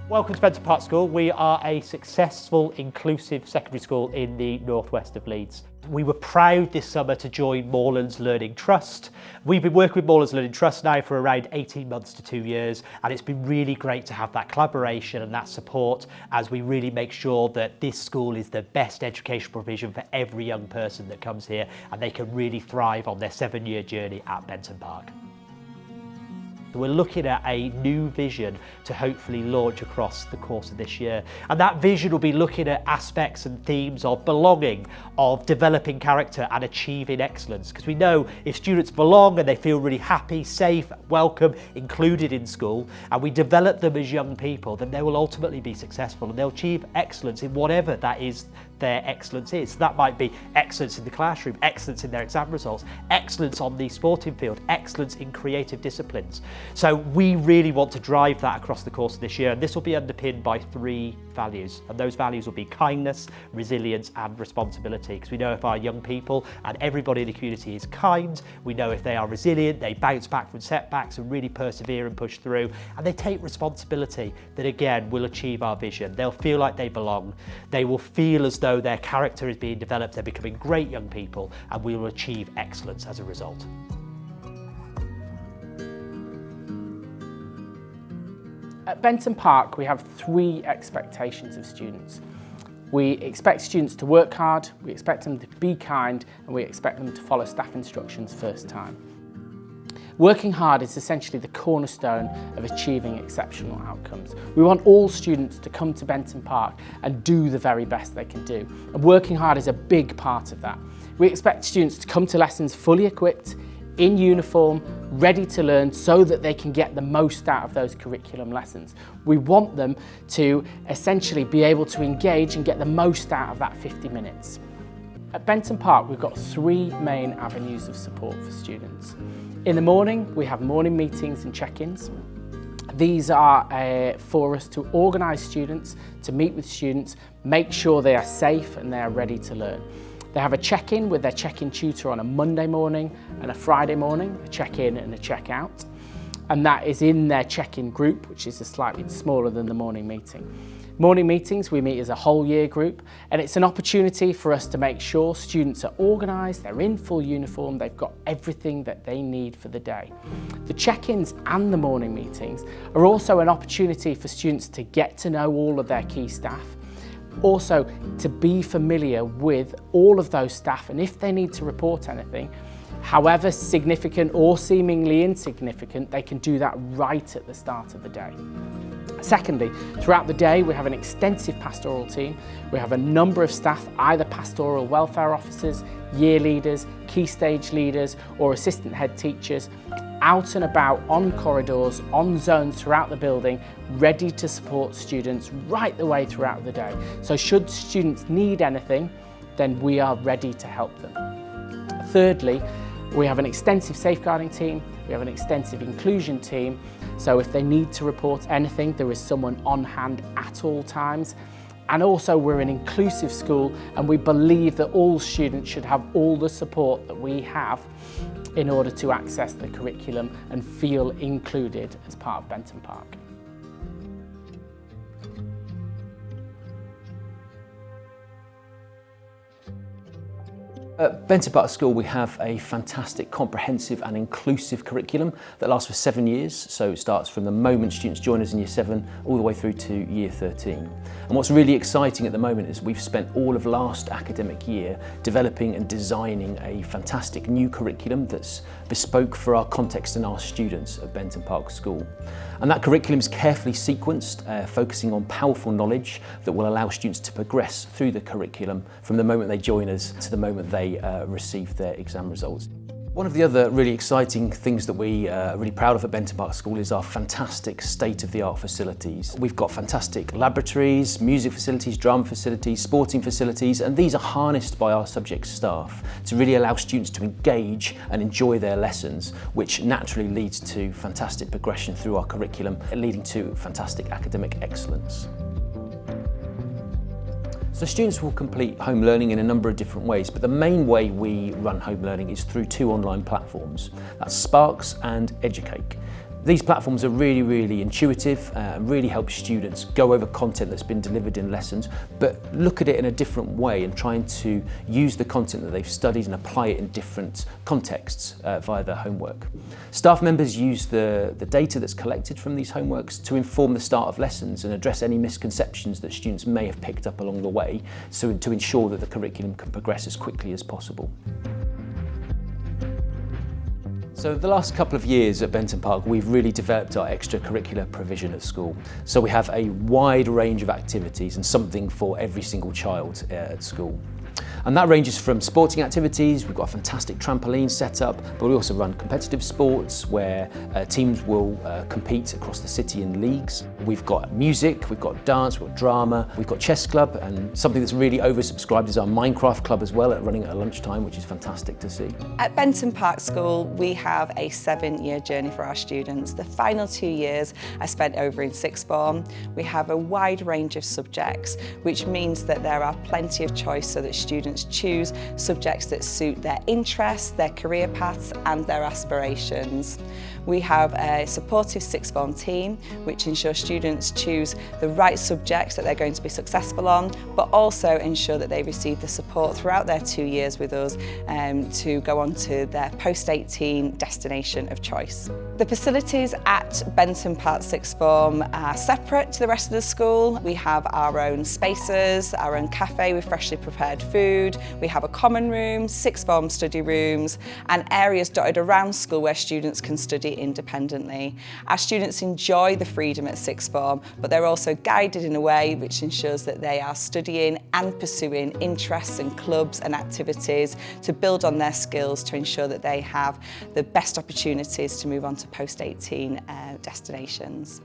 Welcome to Benton Park School. We are a successful, inclusive secondary school in the northwest of Leeds. We were proud this summer to join Moorlands Learning Trust. We've been working with Moorlands Learning Trust now for around 18 months to 2 years, and it's been really great to have that collaboration and that support as we really make sure that this school is the best education provision for every young person that comes here, and they can really thrive on their 7-year journey at Benton Park. We're looking at a new vision to hopefully launch across the course of this year. And that vision will be looking at aspects and themes of belonging, of developing character and achieving excellence. Because we know if students belong and they feel really happy, safe, welcome, included in school, and we develop them as young people, then they will ultimately be successful and they'll achieve excellence in whatever that is their excellence is. So that might be excellence in the classroom, excellence in their exam results, excellence on the sporting field, excellence in creative disciplines. So we really want to drive that across the course of this year, and this will be underpinned by 3 values, and those values will be kindness, resilience and responsibility, because we know if our young people and everybody in the community is kind, we know if they are resilient, they bounce back from setbacks and really persevere and push through, and they take responsibility, that again will achieve our vision. They'll feel like they belong, they will feel as though their character is being developed, they're becoming great young people, and we will achieve excellence as a result. At Benton Park, we have 3 expectations of students. We expect students to work hard, we expect them to be kind, and we expect them to follow staff instructions first time. Working hard is essentially the cornerstone of achieving exceptional outcomes. We want all students to come to Benton Park and do the very best they can do. And working hard is a big part of that. We expect students to come to lessons fully equipped, in uniform, ready to learn so that they can get the most out of those curriculum lessons. We want them to essentially be able to engage and get the most out of that 50 minutes. At Benton Park, we've got 3 main avenues of support for students. In the morning, we have morning meetings and check-ins. These are for us to organise students, to meet with students, make sure they are safe and they are ready to learn. They have a check-in with their check-in tutor on a Monday morning and a Friday morning, a check-in and a check-out. And that is in their check-in group, which is slightly smaller than the morning meeting. Morning meetings, we meet as a whole year group, and it's an opportunity for us to make sure students are organised, they're in full uniform, they've got everything that they need for the day. The check-ins and the morning meetings are also an opportunity for students to get to know all of their key staff, also to be familiar with all of those staff, and if they need to report anything, however significant or seemingly insignificant, they can do that right at the start of the day. Secondly, throughout the day we have an extensive pastoral team. We have a number of staff, either pastoral welfare officers, year leaders, key stage leaders or assistant head teachers, out and about on corridors, on zones throughout the building, ready to support students right the way throughout the day. So should students need anything, then we are ready to help them. Thirdly, we have an extensive safeguarding team, we have an extensive inclusion team, so if they need to report anything, there is someone on hand at all times. And also we're an inclusive school, and we believe that all students should have all the support that we have in order to access the curriculum and feel included as part of Benton Park. At Benton Park School we have a fantastic, comprehensive and inclusive curriculum that lasts for 7 years, so it starts from the moment students join us in Year 7 all the way through to Year 13. And what's really exciting at the moment is we've spent all of last academic year developing and designing a fantastic new curriculum that's bespoke for our context and our students at Benton Park School. And that curriculum is carefully sequenced, focusing on powerful knowledge that will allow students to progress through the curriculum from the moment they join us to the moment they receive their exam results. One of the other really exciting things that we are really proud of at Benton Park School is our fantastic state-of-the-art facilities. We've got fantastic laboratories, music facilities, drama facilities, sporting facilities, and these are harnessed by our subject staff to really allow students to engage and enjoy their lessons, which naturally leads to fantastic progression through our curriculum, leading to fantastic academic excellence. So students will complete home learning in a number of different ways, but the main way we run home learning is through 2 online platforms. That's Sparks and Educate. These platforms are really, really intuitive and really help students go over content that's been delivered in lessons, but look at it in a different way and trying to use the content that they've studied and apply it in different contexts via their homework. Staff members use the data that's collected from these homeworks to inform the start of lessons and address any misconceptions that students may have picked up along the way, so to ensure that the curriculum can progress as quickly as possible. So the last couple of years at Benton Park, we've really developed our extracurricular provision at school. So we have a wide range of activities and something for every single child at school. And that ranges from sporting activities. We've got a fantastic trampoline set up, but we also run competitive sports where teams will compete across the city in leagues. We've got music, we've got dance, we've got drama, we've got chess club, and something that's really oversubscribed is our Minecraft club as well, running at lunchtime, which is fantastic to see. At Benton Park School, we have a 7-year journey for our students. The final 2 years are spent over in sixth form. We have a wide range of subjects, which means that there are plenty of choice so that students choose subjects that suit their interests, their career paths and their aspirations. We have a supportive sixth form team which ensures students choose the right subjects that they're going to be successful on, but also ensure that they receive the support throughout their 2 years with us to go on to their post-18 destination of choice. The facilities at Benton Park Sixth Form are separate to the rest of the school. We have our own spaces, our own cafe with freshly prepared food. We have a common room, sixth form study rooms and areas dotted around school where students can study independently. Our students enjoy the freedom at sixth form, but they're also guided in a way which ensures that they are studying and pursuing interests and clubs and activities to build on their skills to ensure that they have the best opportunities to move on to post-18 destinations.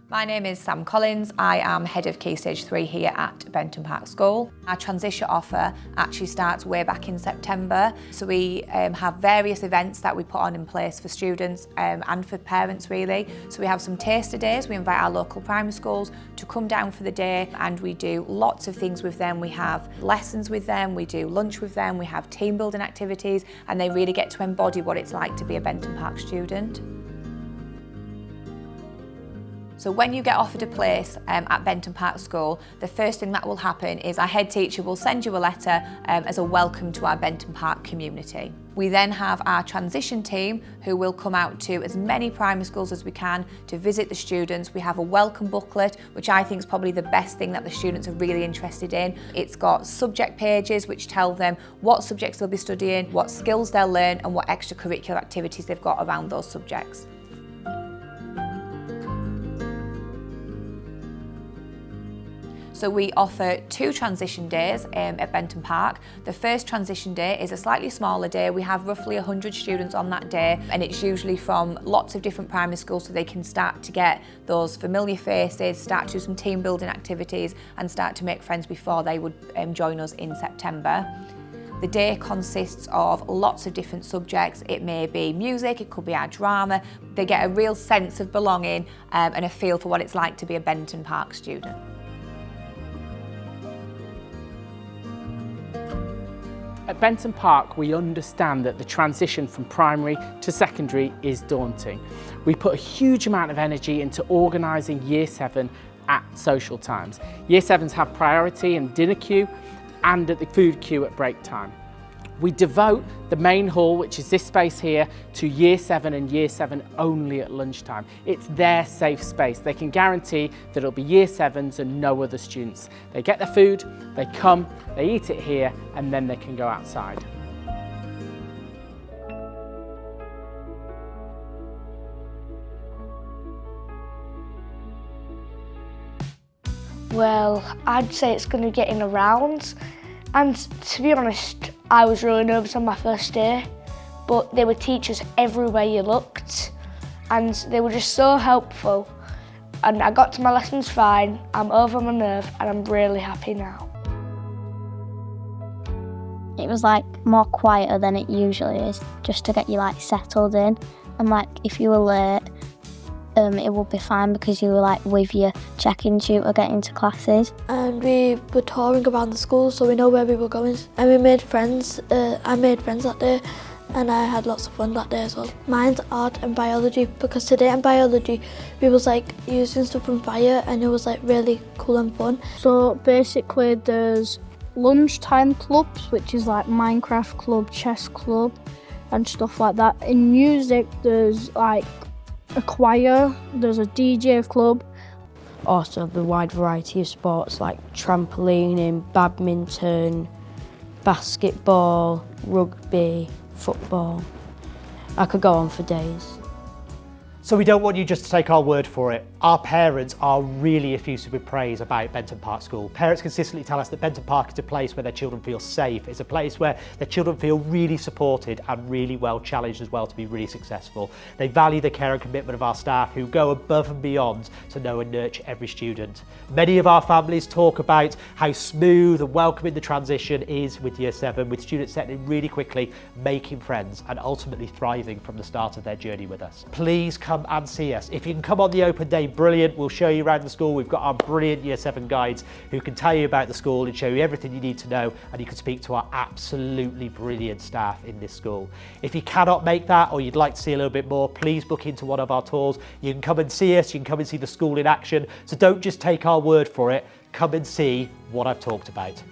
My name is Sam Collins. I am Head of Key Stage 3 here at Benton Park School. Our transition offer actually starts way back in September. So we have various events that we put on in place for students and for parents really. So we have some taster days. We invite our local primary schools to come down for the day and we do lots of things with them. We have lessons with them, we do lunch with them, we have team building activities and they really get to embody what it's like to be a Benton Park student. So when you get offered a place at Benton Park School, the first thing that will happen is our head teacher will send you a letter as a welcome to our Benton Park community. We then have our transition team who will come out to as many primary schools as we can to visit the students. We have a welcome booklet, which I think is probably the best thing that the students are really interested in. It's got subject pages which tell them what subjects they'll be studying, what skills they'll learn and what extracurricular activities they've got around those subjects. So we offer 2 transition days at Benton Park. The first transition day is a slightly smaller day. We have roughly 100 students on that day and it's usually from lots of different primary schools so they can start to get those familiar faces, start to do some team building activities and start to make friends before they would join us in September. The day consists of lots of different subjects. It may be music, it could be our drama. They get a real sense of belonging and a feel for what it's like to be a Benton Park student. At Benton Park, we understand that the transition from primary to secondary is daunting. We put a huge amount of energy into organising Year 7 at social times. Year 7s have priority in dinner queue and at the food queue at break time. We devote the main hall, which is this space here, to Year 7 and Year 7 only at lunchtime. It's their safe space. They can guarantee that it'll be Year 7s and no other students. They get their food, they come, they eat it here, and then they can go outside. Well, I'd say it's going to get in a round. And to be honest, I was really nervous on my first day, but there were teachers everywhere you looked and they were just so helpful. And I got to my lessons fine, I'm over my nerve and I'm really happy now. It was like more quieter than it usually is, just to get you like settled in. And like if you were late, it would be fine because you were like with your check-in tutor getting to classes. And we were touring around the school so we know where we were going. And we made friends, I made friends that day and I had lots of fun that day as well. Mine's art and biology, because today in biology we was like using stuff from fire and it was like really cool and fun. So basically there's lunchtime clubs, which is like Minecraft club, chess club and stuff like that. In music there's like a choir, there's a DJ club. Also the wide variety of sports like trampolining, badminton, basketball, rugby, football. I could go on for days. So we don't want you just to take our word for it. Our parents are really effusive with praise about Benton Park School. Parents consistently tell us that Benton Park is a place where their children feel safe. It's a place where their children feel really supported and really well challenged as well to be really successful. They value the care and commitment of our staff who go above and beyond to know and nurture every student. Many of our families talk about how smooth and welcoming the transition is with Year 7, with students settling in really quickly, making friends and ultimately thriving from the start of their journey with us. Please come and see us. If you can come on the open day, brilliant. We'll show you around the school. We've got our brilliant Year 7 guides who can tell you about the school and show you everything you need to know, and you can speak to our absolutely brilliant staff in this school. If you cannot make that or you'd like to see a little bit more, please book into one of our tours. You can come and see us, you can come and see the school in action. So don't just take our word for it, come and see what I've talked about.